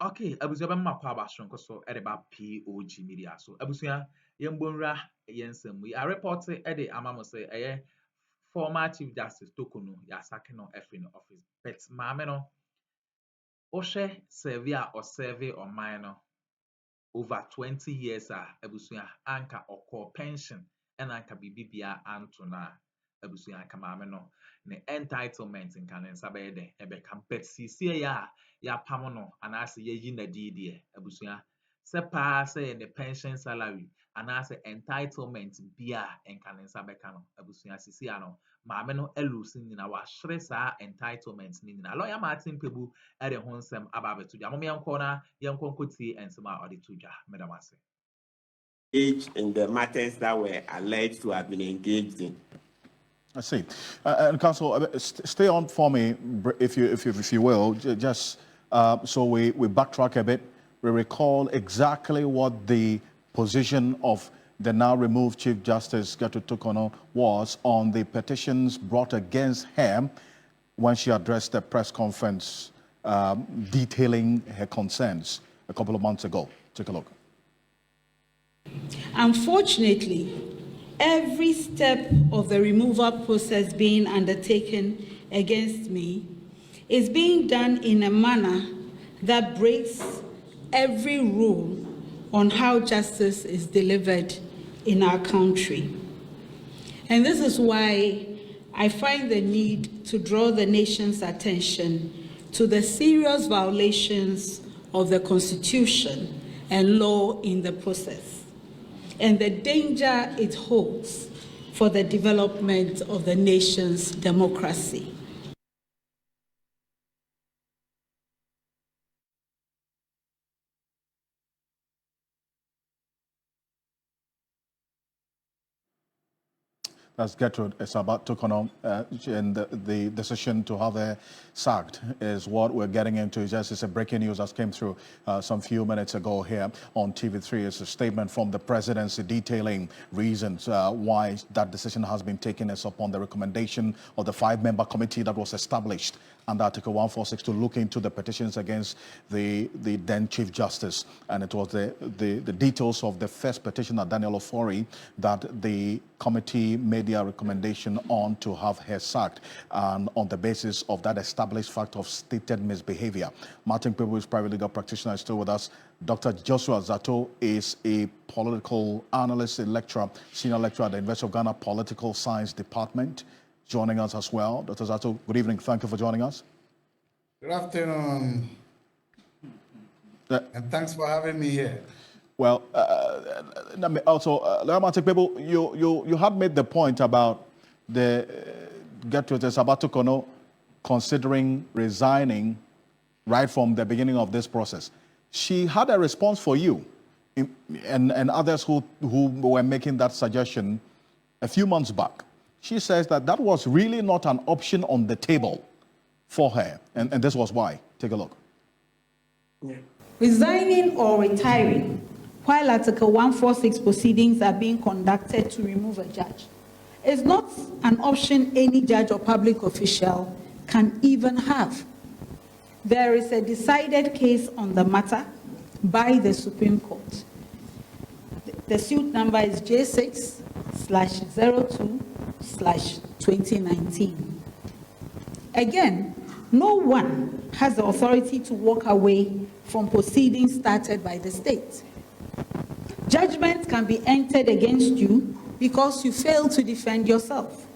Okay, abusia ba mma kwa abasron koso e de ba POG Media so abusia yembonra yensem we a report e de amamo say former Chief Justice Torkornoo ya sake no every no office but maame no ohwe serve a o serve on mine no over 20 years abusia anka oko pension and anka bibibia anto na abusia anka maame no ne entitlement nka ne nsa be de ebe ka but sisie ya pam no anase yeyi na didie abusia se pa se ne pension salary anase entitlement bia nka ne nsa be ka no abusia sisie no maame no elusi nyina wa hwere saa entitlement ni nyina lawyer Martin Pebu ere ho nsɛm aba abeto dwa mom yɛnkɔ na yɛnkɔ nkɔtie nsɛm a ɔde to dwa medam ase in the matters that were alleged to have been engaged in. I see. And Council, stay on for me, if you will, just so we backtrack a bit. We recall exactly what the position of the now removed Chief Justice Torkornoo was on the petitions brought against her when she addressed the press conference detailing her concerns a couple of months ago. Take a look. Unfortunately, every step of the removal process being undertaken against me is being done in a manner that breaks every rule on how justice is delivered in our country. And this is why I find the need to draw the nation's attention to the serious violations of the Constitution and law in the process, and the danger it holds for the development of the nation's democracy. That's Gertrude Esabat Torkornoo, and the decision to have her sacked is what we're getting into. It's a breaking news that came through some few minutes ago here on TV3. It's a statement from the presidency detailing reasons why that decision has been taken as upon the recommendation of the 5-member committee that was established under Article 146 to look into the petitions against the then Chief Justice. And it was the details of the first petitioner, Daniel Ofori, that the committee made their recommendation on to have her sacked, and on the basis of that established fact of stated misbehavior. Martin Pebu is private legal practitioner, is still with us. Dr. Joshua Zato is a political analyst, a lecturer, senior lecturer at the University of Ghana Political Science Department, joining us as well. Dr. Zato, good evening. Thank you for joining us. Good afternoon. And thanks for having me here. Well, also, Martin Pebu, you had made the point about the Gertrude Esabat Torkornoo considering resigning right from the beginning of this process. She had a response for you and others who were making that suggestion a few months back. She says that was really not an option on the table for her, and this was why. Take a look. Yeah. Resigning or retiring while Article 146 proceedings are being conducted to remove a judge is not an option any judge or public official can even have. There is a decided case on the matter by the Supreme Court. The suit number is J6/02/2019. Again, no one has the authority to walk away from proceedings started by the state. Judgment can be entered against you because you fail to defend yourself.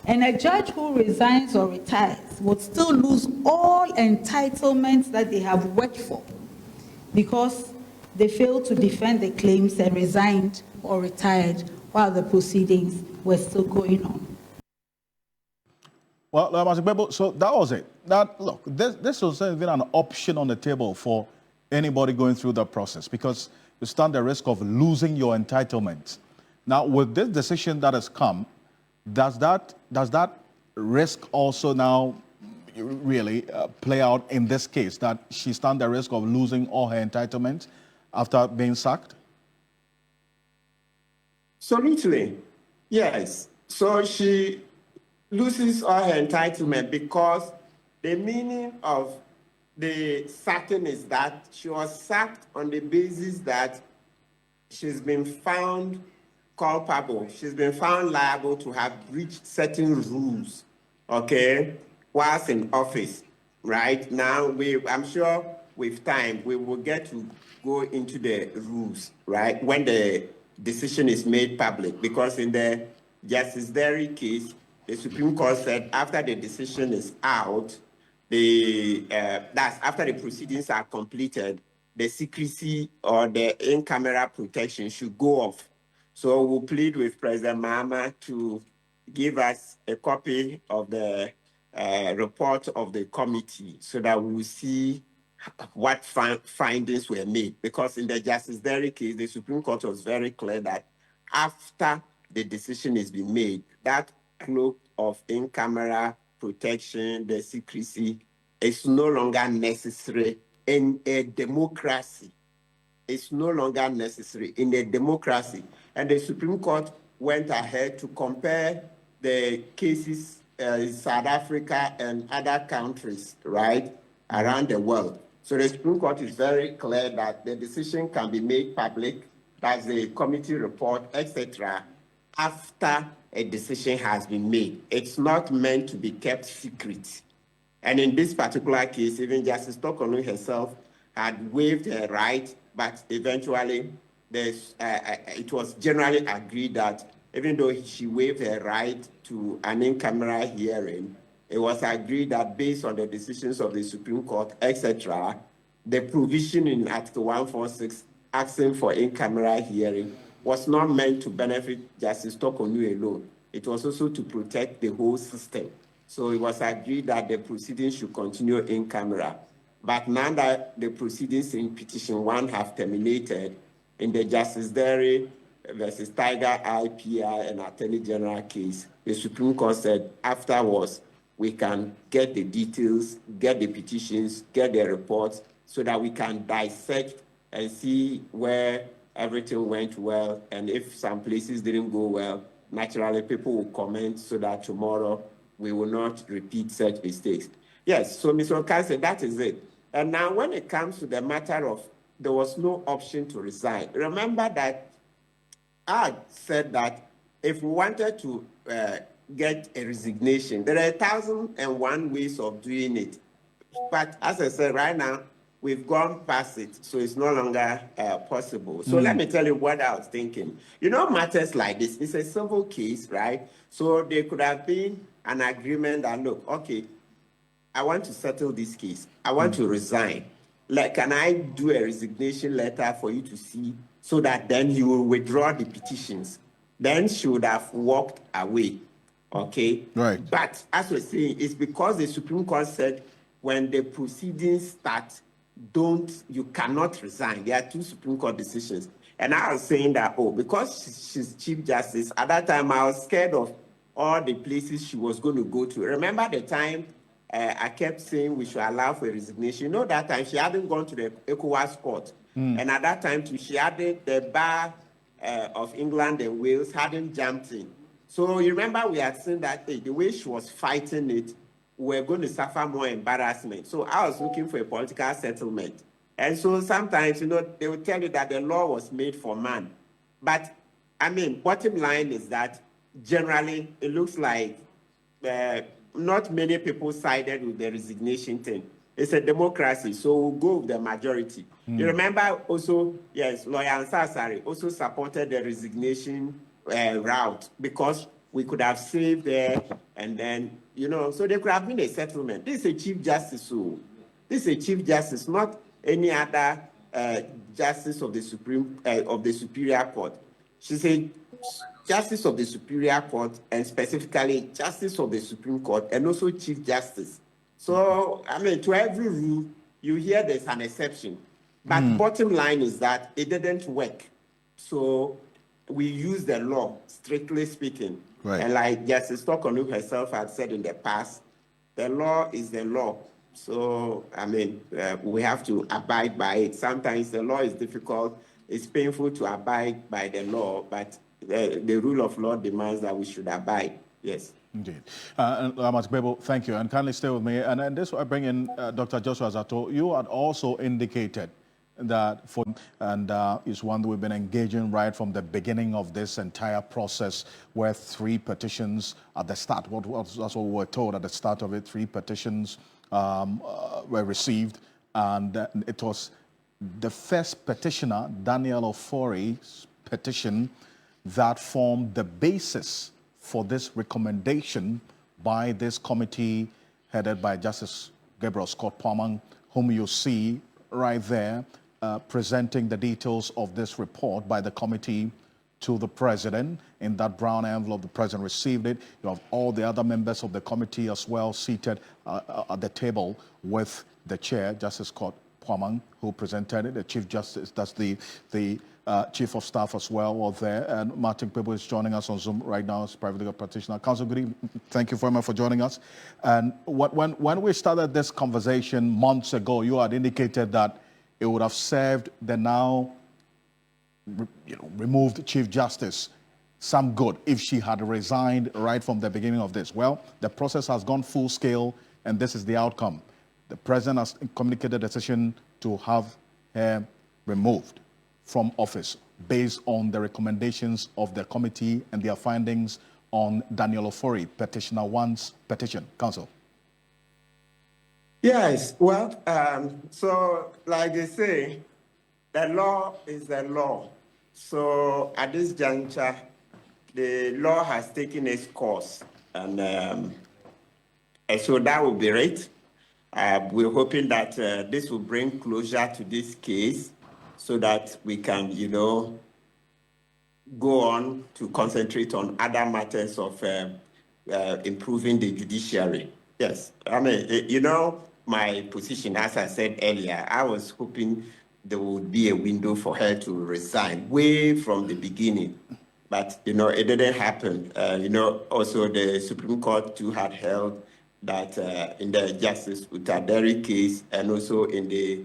And a judge who resigns or retires would still lose all entitlements that they have worked for because they failed to defend the claims and resigned or retired while the proceedings were still going on. Well, so that was it. Look, this was even an option on the table for anybody going through the process because you stand the risk of losing your entitlement. Now, with this decision that has come, does that risk also now really play out in this case, that she stands the risk of losing all her entitlements after being sacked? Absolutely, yes. So she loses all her entitlement because the meaning of the sacking is that she was sacked on the basis that she's been found culpable. She's been found liable to have breached certain rules, okay, whilst in office, right? Now, I'm sure with time, we will get to go into the rules, right, when the decision is made public, because in the Justice Derry case, the Supreme Court said after the decision is out, that's after the proceedings are completed, the secrecy or the in-camera protection should go off. So we'll plead with President Mahama to give us a copy of the report of the committee so that we will see what findings were made. Because in the Justice Derry case, the Supreme Court was very clear that after the decision has been made, that cloak of in-camera protection, the secrecy, is no longer necessary in a democracy. It's no longer necessary in a democracy. And the Supreme Court went ahead to compare the cases in South Africa and other countries, right, around the world. So the Supreme Court is very clear that the decision can be made public, that's the committee report, etc., after a decision has been made. It's not meant to be kept secret. And in this particular case, even Justice Torkornoo herself had waived her right, but eventually it was generally agreed that even though she waived her right to an in-camera hearing, it was agreed that based on the decisions of the Supreme Court, etc., the provision in Article 146 asking for in-camera hearing was not meant to benefit Justice Torkornoo alone. It was also to protect the whole system. So it was agreed that the proceedings should continue in camera. But now that the proceedings in Petition 1 have terminated, in the Justice Derry versus Tiger IPI and Attorney General case, the Supreme Court said afterwards, we can get the details, get the petitions, get the reports, so that we can dissect and see where everything went well. And if some places didn't go well, naturally people will comment so that tomorrow we will not repeat such mistakes. Yes, so Mr. Okanse, that is it. And now when it comes to the matter of there was no option to resign, remember that I said that if we wanted to get a resignation, there are 1,001 ways of doing it. But as I said, right now, we've gone past it, so it's no longer possible. So let me tell you what I was thinking. You know, matters like this, it's a civil case, right? So there could have been an agreement that, look, okay, I want to settle this case. I want to resign. Like, can I do a resignation letter for you to see so that then you will withdraw the petitions? Then she would have walked away, okay? Right. But as we're saying, it's because the Supreme Court said when the proceedings start, you cannot resign. There are two Supreme Court decisions. And I was saying that, because she's Chief Justice, at that time I was scared of all the places she was going to go to. Remember the time I kept saying we should allow for a resignation? You know, that time she hadn't gone to the ECOWAS court. And at that time too, she hadn't, the bar of England and Wales hadn't jumped in. So you remember we had seen that the way she was fighting it, we're going to suffer more embarrassment. So I was looking for a political settlement. And so sometimes, you know, they will tell you that the law was made for man. But, I mean, bottom line is that generally it looks like not many people sided with the resignation thing. It's a democracy, so we'll go with the majority. You remember also, yes, Lawyer Ansasari also supported the resignation route because we could have saved there and then, you know, so there could have been a settlement. This is a Chief Justice, so this is a Chief Justice, not any other Justice of the Superior Court. She's a Justice of the Superior Court and specifically Justice of the Supreme Court and also Chief Justice. So, I mean, to every rule, you hear there's an exception. But bottom line is that it didn't work. So we use the law, strictly speaking. Right. And like Justice Torkornoo herself had said in the past, the law is the law. So, I mean, we have to abide by it. Sometimes the law is difficult. It's painful to abide by the law, but the rule of law demands that we should abide. Yes. Indeed. Amat Bebo, thank you. And kindly stay with me. And this I bring in Dr. Joshua Zato. You had also indicated that is one that we've been engaging right from the beginning of this entire process, where 3 petitions at the start, that's what we were told at the start of it, 3 petitions were received. And it was the first petitioner, Daniel Ofori's petition, that formed the basis for this recommendation by this committee headed by Justice Gabriel Scott Palmer, whom you see right there presenting the details of this report by the committee to the president. In that brown envelope, the president received it. You have all the other members of the committee as well seated at the table with the chair, Justice Scott Palmer, who presented it, the Chief Justice, that's the Chief of Staff as well, was there. And Martin Pebo is joining us on Zoom right now as private legal practitioner. Counsel, good evening. Thank you very much for joining us. And when we started this conversation months ago, you had indicated that it would have served the now removed Chief Justice some good if she had resigned right from the beginning of this. Well, the process has gone full scale, and this is the outcome. The president has communicated a decision to have her removed from office based on the recommendations of the committee and their findings on Daniel Ofori, petitioner 1's petition. Counsel. Yes, well, so like they say, the law is the law. So at this juncture, the law has taken its course, and so that will be it. We're hoping that this will bring closure to this case so that we can, go on to concentrate on other matters of improving the judiciary. Yes, I mean, my position, as I said earlier, I was hoping there would be a window for her to resign way from the beginning. But, it didn't happen. Also the Supreme Court too had held that in the Justice Utaderi case and also in the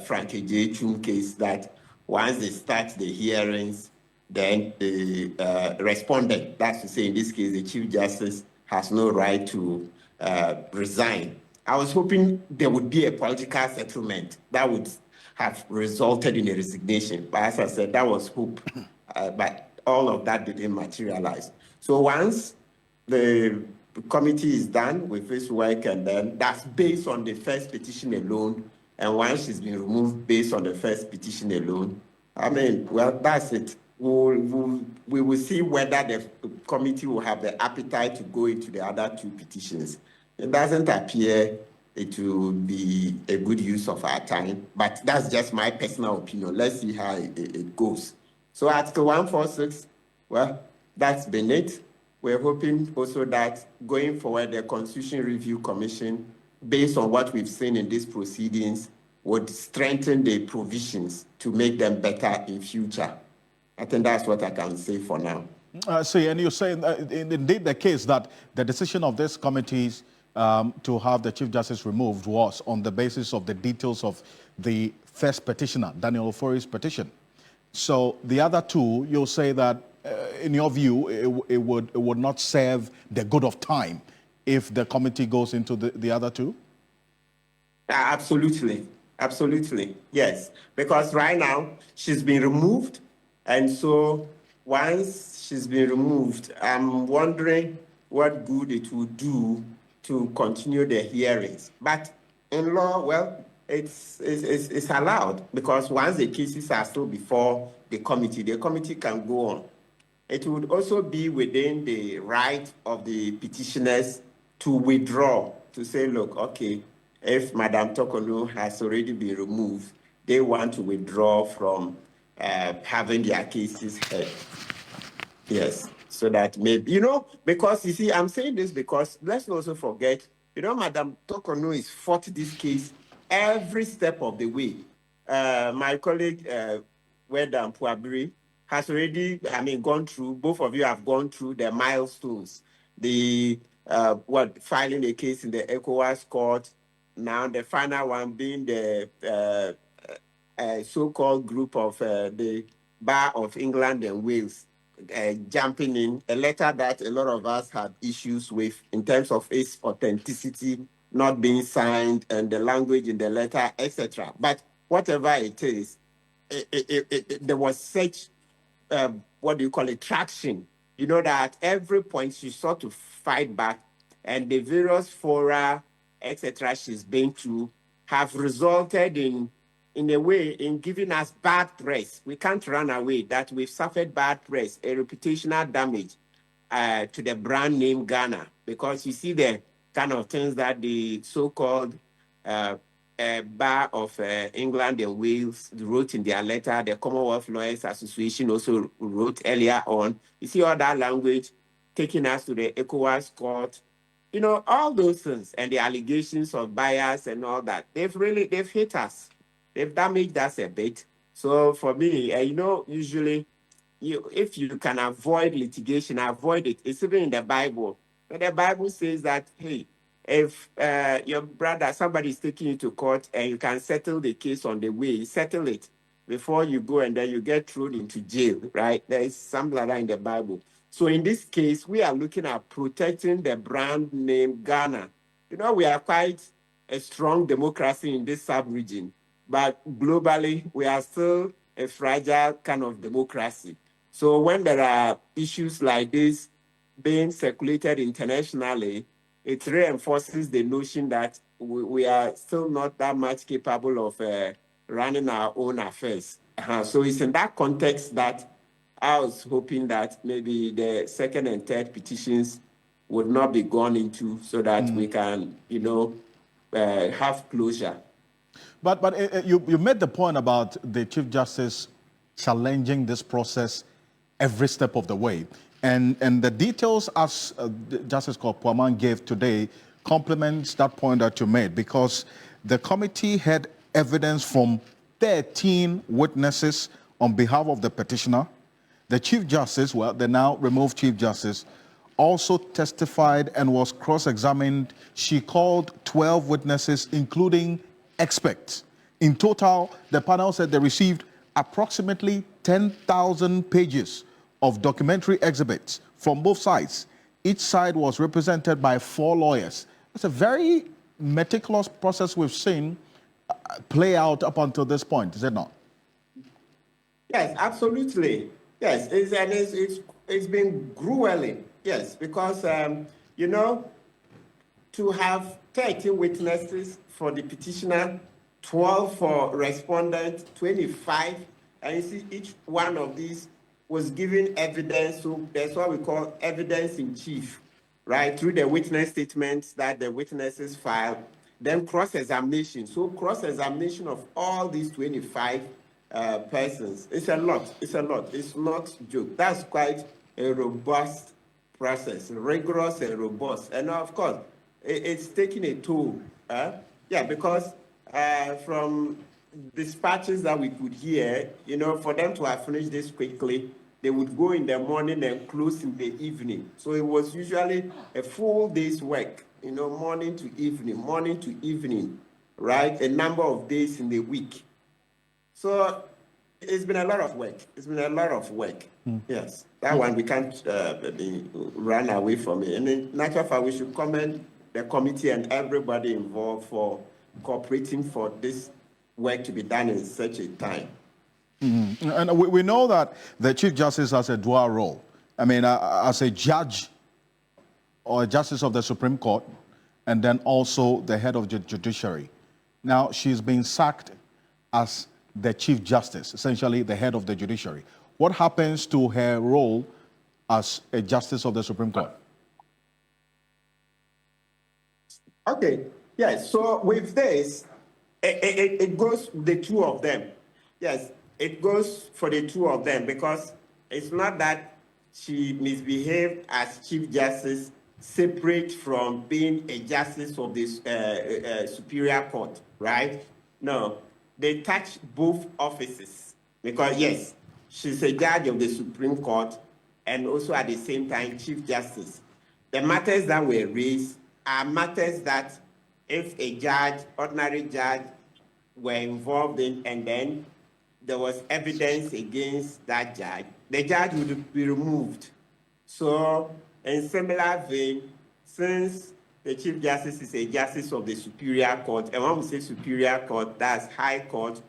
Frankie J. Chum case, that once they start the hearings, then the respondent, that's to say in this case, the Chief Justice has no right to resign. I was hoping there would be a political settlement that would have resulted in a resignation. But as I said, that was hope. But all of that didn't materialize. So once the committee is done with its work, and then that's based on the first petition alone, and once she's been removed based on the first petition alone, that's it. We will see whether the committee will have the appetite to go into the other 2 petitions. It doesn't appear it will be a good use of our time, but that's just my personal opinion. Let's see how it goes. So Article 146, well, that's been it. We're hoping also that going forward, the Constitution Review Commission, based on what we've seen in these proceedings, would strengthen the provisions to make them better in future. I think that's what I can say for now. And you're saying indeed the case that the decision of this committees to have the Chief Justice removed was on the basis of the details of the first petitioner, Daniel Ofori's petition. So the other 2, you'll say that, in your view, it would not serve the good of time if the committee goes into the other 2? Absolutely. Absolutely. Yes. Because right now, she's been removed. And so once she's been removed, I'm wondering what good it will do to continue the hearings. But in law, well, it's allowed, because once the cases are still before the committee can go on. It would also be within the right of the petitioners to withdraw, to say, look, okay, if Madam Torkornoo has already been removed, they want to withdraw from having their cases heard. Yes, so that maybe, because you see, I'm saying this because let's not also forget, Madam Torkornoo is fought this case every step of the way. My colleague, Wedam Puabri, has already, gone through, both of you have gone through the milestones. The, filing a case in the ECOWAS court, now the final one being the so-called group of the Bar of England and Wales, jumping in, a letter that a lot of us had issues with in terms of its authenticity, not being signed, and the language in the letter, etc. But whatever it is, there was such, what do you call it, traction. You know, that every point she sought to fight back, and the various fora, etc., she's been through have resulted in a way, in giving us bad press. We can't run away that we've suffered bad press, a reputational damage to the brand name Ghana, because you see the kind of things that the so-called Bar of England and Wales wrote in their letter. The Commonwealth Lawyers Association also wrote earlier on. You see all that language taking us to the ECOWAS court. You know, all those things and the allegations of bias and all that, they've hit us. They've damaged us a bit. So for me, you know, usually if you can avoid litigation, avoid it. It's even in the Bible. But the Bible says that, hey, if your brother, somebody is taking you to court and you can settle the case on the way, settle it before you go and then you get thrown into jail, right? There is something like that in the Bible. So in this case, we are looking at protecting the brand name Ghana. You know, we are quite a strong democracy in this sub-region, but globally, we are still a fragile kind of democracy. So when there are issues like this being circulated internationally, it reinforces the notion that we are still not that much capable of running our own affairs. So it's in that context that I was hoping that maybe the second and third petitions would not be gone into, so that we can, you know, have closure. But you made the point about the Chief Justice challenging this process every step of the way. And the details as Justice Torkornoo gave today complements that point that you made, because the committee had evidence from 13 witnesses on behalf of the petitioner. The Chief Justice, well, the now removed Chief Justice, also testified and was cross-examined. She called 12 witnesses, including experts. In total, the panel said they received approximately 10,000 pages of documentary exhibits from both sides. Each side was represented by 4 lawyers. It's a very meticulous process we've seen play out up until this point, is it not? Yes, absolutely. Yes, it's been grueling. Yes, because, you know, to have 13 witnesses for the petitioner, 12 for respondent, 25, and you see each one of these was given evidence. So that's what we call evidence in chief, right? Through the witness statements that the witnesses filed, then cross-examination. So cross-examination of all these 25 persons. It's a lot. It's a lot. It's not joke. That's quite a robust process, rigorous and robust. And of course, it's taking a toll. Yeah, because from dispatches that we could hear, you know, for them to have finished this quickly, they would go in the morning and close in the evening. So it was usually a full day's work, you know, morning to evening, right? A number of days in the week. So it's been a lot of work. It's been a lot of work. Yes, that one we can't run away from it. And in natural fact, we should commend the committee and everybody involved for cooperating for this work to be done in such a time. And we know that the Chief Justice has a dual role. I mean, as a judge or a justice of the Supreme Court, and then also the head of the judiciary. Now, she's been sacked as the Chief Justice, essentially the head of the judiciary. What happens to her role as a justice of the Supreme Court? Okay, yes, so with this, it goes the two of them. Yes, it goes for the two of them, because it's not that she misbehaved as Chief Justice separate from being a justice of this Superior Court, right? No, they touch both offices, because yes, she's a judge of the Supreme Court and also at the same time Chief Justice. The matters that were raised are matters that if a judge, ordinary judge, were involved in, and then there was evidence against that judge, the judge would be removed. So, in similar vein, since the Chief Justice is a justice of the Superior Court, and when we say Superior Court, that's High Court,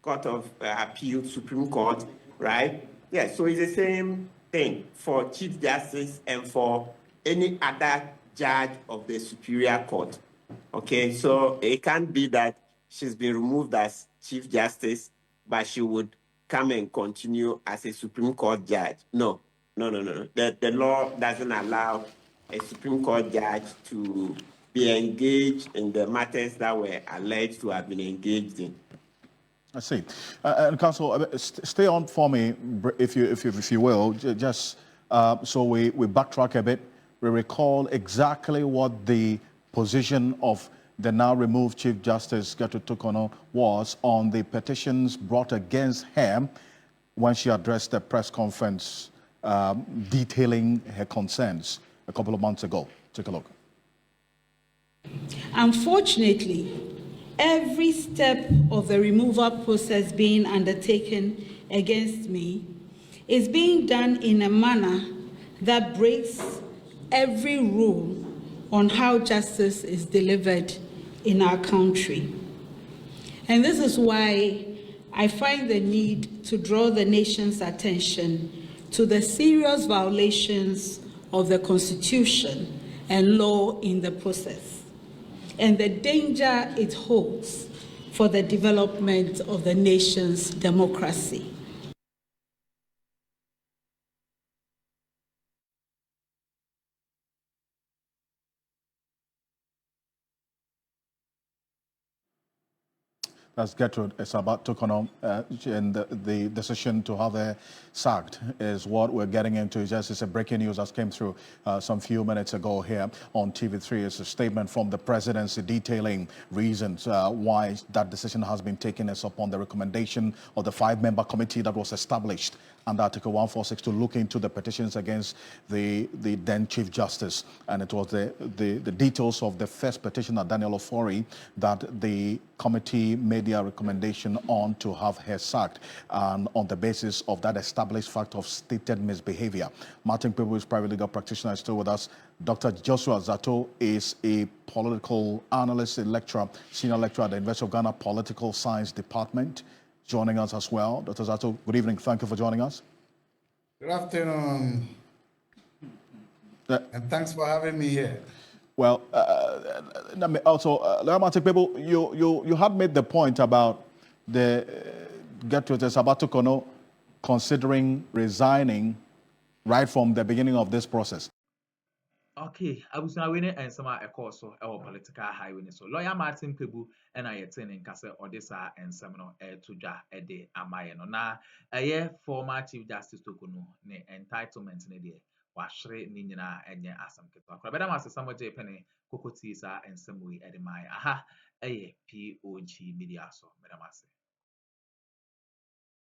Court of Appeal, Supreme Court, right? Yeah, so it's the same thing for Chief Justice and for any other judge of the Superior Court. Okay, so it can't be that she's been removed as Chief Justice, but she would come and continue as a Supreme Court judge. No. The law doesn't allow a Supreme Court judge to be engaged in the matters that were alleged to have been engaged in. I see. And Counsel, stay on for me, if you will, just so we backtrack a bit. We recall exactly what the position of the now removed Chief Justice Torkornoo was on the petitions brought against her when she addressed the press conference detailing her concerns a couple of months ago. Take a look. Unfortunately, every step of the removal process being undertaken against me is being done in a manner that breaks every rule on how justice is delivered in our country. And this is why I find the need to draw the nation's attention to the serious violations of the Constitution and law in the process, and the danger it holds for the development of the nation's democracy. That's Gertrude Esabat Torkornoo, and the decision to have her sacked is what we're getting into. Just as a breaking news that came through some few minutes ago here on TV3. It's a statement from the presidency detailing reasons why that decision has been taken as upon the recommendation of the 5-member committee that was established under Article 146 to look into the petitions against the then Chief Justice. And it was the details of the first petitioner, Daniel Ofori, that the committee made their recommendation on to have her sacked, and on the basis of that established fact of stated misbehavior. Martin Pebu is private legal practitioner, is still with us. Dr. Joshua Zato is a political analyst, a lecturer, senior lecturer at the University of Ghana Political Science Department, joining us as well. Dr. Zato, good evening. Thank you for joining us. Good afternoon. And thanks for having me here. Well, also, Martin Pebu, you had made the point about the Gertrude Esabat Torkornoo considering resigning right from the beginning of this process. Okay, abusua we ne ensema ekọ so e wo political highway ne so lawyer Martin Pebu and ayete ne nkase odisa ensem no to dwa e de amaye no na eye former Chief Justice Torkornoo ne entitlement ne de wahwere ni nyina enye asam keto akora beda ma asesa mo je pene kokoti sa ensem we e de mai aha eye POG Media so beda ma